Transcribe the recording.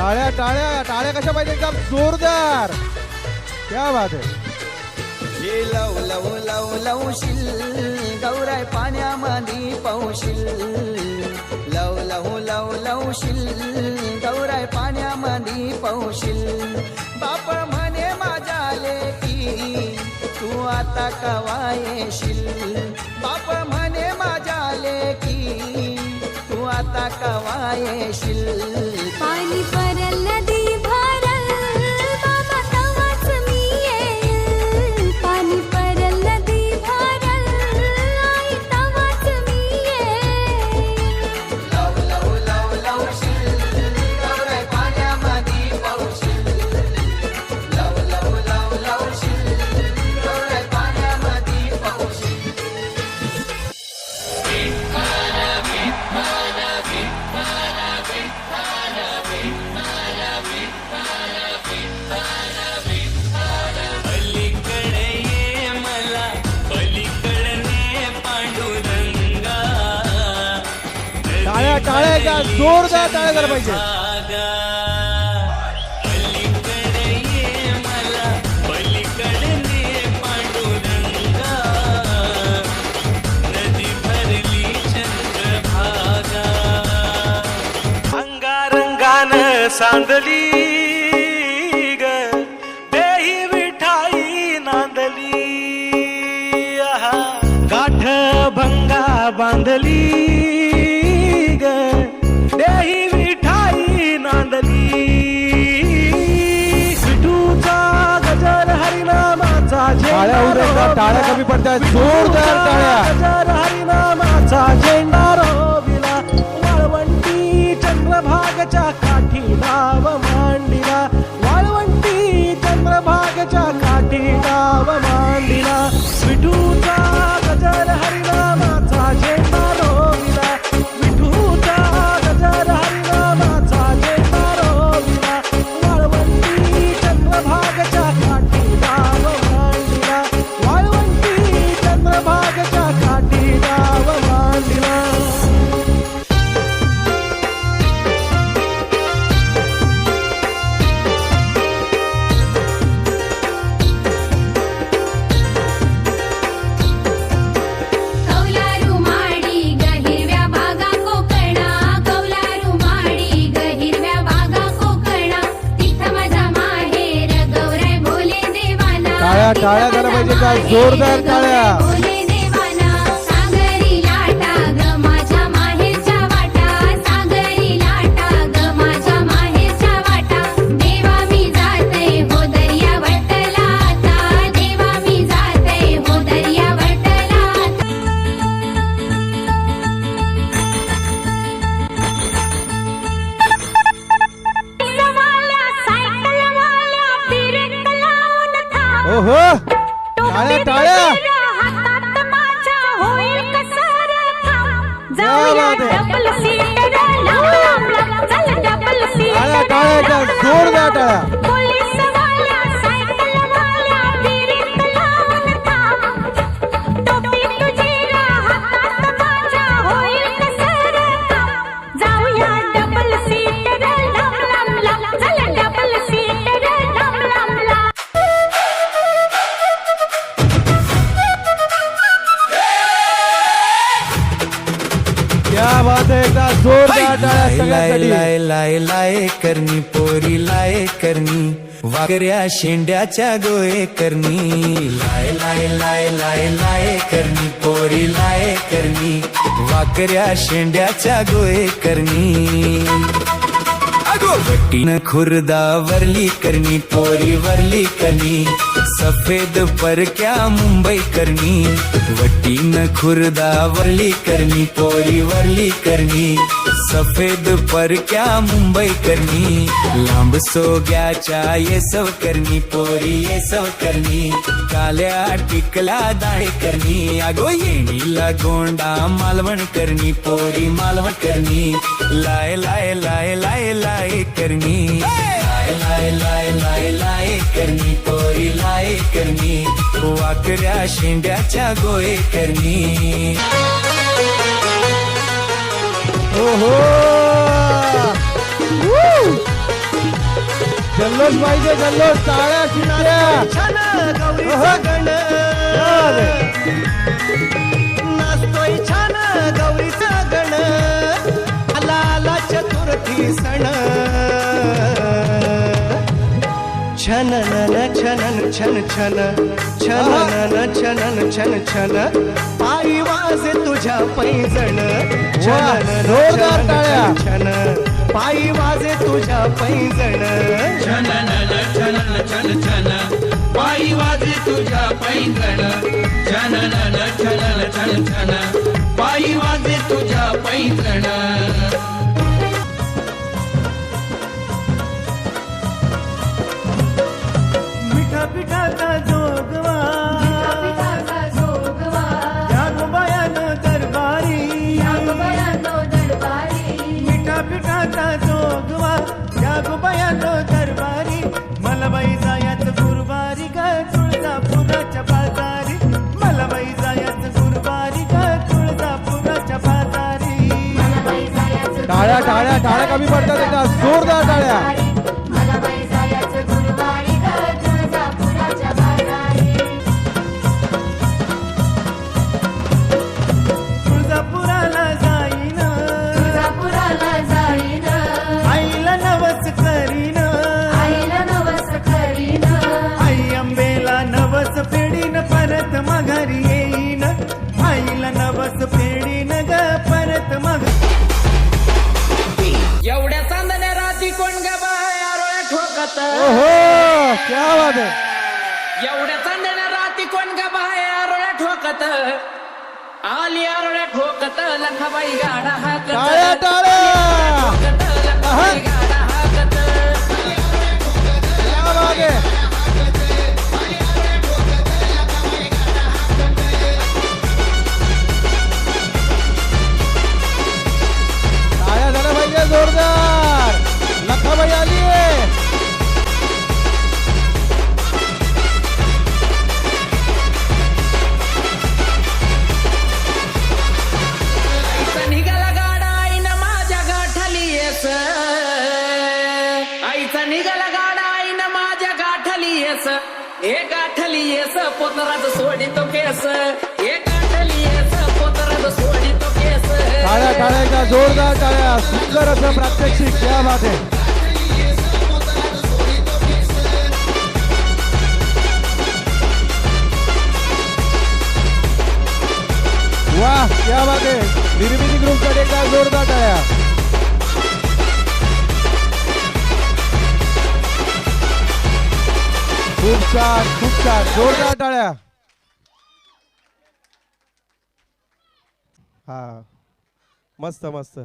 टाळ्या टाळ्या टाळ्या कशा पाहिजे एकदम जोरदार. क्या बात आहे. हे लव लव लव लवशील गौराय पाण्यामध्ये पावशील. लव लव लव लवशील गौराय पाण्यामध्ये पावशील. बाप म्हणे माझ्या लेकी तू आता कवा येशील. बाप म्हणे माझ्या लेकी तू आता कवा येशील. पाणी परल नदी भरल बाबा तवाच मी येईल. पाणी परल नदी भरल आई तवाच मी येईल. लव लव लव लवशील गौराय पाण्यामध्ये पावशील. लव लव लव लवशील गौराय पाण्यामध्ये पावशील. पलीकडे ये मला पलीकडने पांडुरंगा. टाळ्या टाळ्या का जोरदार टाळ्या झाल्या पाहिजे. पलीकडे ये मला पलीकडने पांडुरंगा. नदी भरली चंद्रभागा. अंगारंगान सांदली ग देही विठाई नांदली. आहा. गाठ भंगा बांधली ग देही विठाई नांदली. विठूचा गजर हरिनामाचा टाळ्या होऊ द्या, टाळ्या कमी पडतात. जोरदार टाळ्या. गजर हरिनामाचा झेंडा रोविला. वाळवंटी चंद्रभागच्या काठी नाव मांडिला. वाळवंटी चंद्रभागच्या काठी नाव मांडिला. विठूचा गजर हरिनामाचा झेंडा रोविला. विठूचा गजर हरिनामाचा झेंडा रोविला. वाळवंटी चंद्रभागच्या काठी नाव मांडिला. वाळवंटी चंद्रभागच्या काठी नाव मांडिला. कौलारू माडी गहिरव्या बागा कोकणा. कौलारू माडी गहिरव्या बागा कोकणा. तिथं माझा माहेर गौराय भोले देवाना. टाळ्या टाळ्या झाल्या पाहिजे का जोरदार टाळ्या. भोले देवाना. सागरी लाटा ग माझ्या माहेरच्या वाटा. सागरी लाटा ग माझ्या माहेरच्या वाटा. देवा मी जाते हो दर्या वटला आता. देवा मी जाते हो दर्या वटला आता. वाल्या सायकल वाल्या ब्रेक लावून थांब. ओहो टाळ्या टाळ्या. हातात माझ्या होईल कसर थांब. क्या जाऊया बात आहे. डबल सीटर लांब लांब. चल डबल टाळ्या सीटर टाळ्या का जोरदार टाळ्या. पोलीस वाल्या सायकल वाल्या ब्रेक लावून थांब. टोपी तुझी हातात माझ्या होईल कसर थांब. जाऊया डबल सीटर लांब लांब लांब. चल डबल सीटर लांब लांब लांब. क्या बात आहे. एकदा जोरदार टाळ्या लाय सगळ्यांसाठी. लाय लाय लाय करणी पोरी लाय करणी. वाकऱ्या शेंड्याच्या गोये करणी. लाय लाय लाय लाय लाय करणी पोरी लाय करणी. वाकऱ्या शेंड्याच्या गोये करणी. वटीन खुर्दा वरली करणी पोरी वरली करणी. सफेद परक्या मुंबई करणी. वटीन खुर्दा वरली करणी पोरी वरली करणी. सफेद परक्या मुंबई करणी. लांब सोग्याच्या येसव करणी पोरी येसव करणी. काल्या टिकला दाढे करणी. अगो येणीला गोंडा मालवण करणी पोरी मालवण करणी. लाय लाय लाय लाय लाय करणी. लाय लाय लाय लाय लाय करणी पोरी लाय करणी. वाकऱ्या शेंड्याच्या गोये करणी. ओहो जल्लोष पाहिजे जल्लोष टाळ्या शिट्ट्या छान गौरीचा अहं. गण क्या बात आहे. नाचतोय छान गौरीचा गण आला आला चतुर्थी सण छनन छनन छन छन छनन छनन छन छन पायी वाजे तुझ्या पैजण छनन जोरदार टाळ्या. छन पायी वाजे तुझ्या पैजण छनन छनन छन छन पायी वाजे तुझ्या पैंजण छनन छनन छन छन पायी वाजे तुझ्या पैंजण मिठा पिठाचा जोगवा यागोबायानो दरबारी मिठा पिठाचा जोगवा यागोबायानो दरबारी मला बाई जायाच गुरुवारी ग तुळजापुराच्या बाजारी मला बाई जायाच गुरुवारी ग तुळजापुराच्या बाजारी टाळ्या टाळ्या टाळ्या कमी पडतात एकदा जोरदार टाळ्या तुळजापुराला जाईन आईला नवस करीन आई अंबेला नवस फेडीन परत माघारी येईन आईला नवस फेडीन ग परत माघारी एवढ्या चांदण्या राती कोण ग बाय आरोळ्या ठोकत ओहो क्या बात आहे. एवढ्या चांदण्या राती कोण ग बाय आरोळ्या ठोकत आली आरोळ्या ठोकत लखाबाई गाडा हाकत टाळ्या टाळ्या ठोकत लखाबाई गाडा हाकत क्या बात आहे. टाळ्या झाल्या पाहिजे जोरदार लखाबाई आली आईचा निघाला गाडा आईनं माझ्या गाठाली येस आईचा निघाला गाडा आईनं माझ्या गाठाली येस हे गाठली येस पोतराज सोडितो केस हे गाठली येस पोतराज सोडितो केस टाळ्या टाळ्या एकदा जोरदार टाळ्या सुंदर असं प्रात्यक्षिक क्या बात आहे. वाह क्या बात आहे. निर्मिती ग्रुपसाठी एकदा जोरदार टाळ्या खूप छान जोरदार टाळ्या हा मस्त मस्त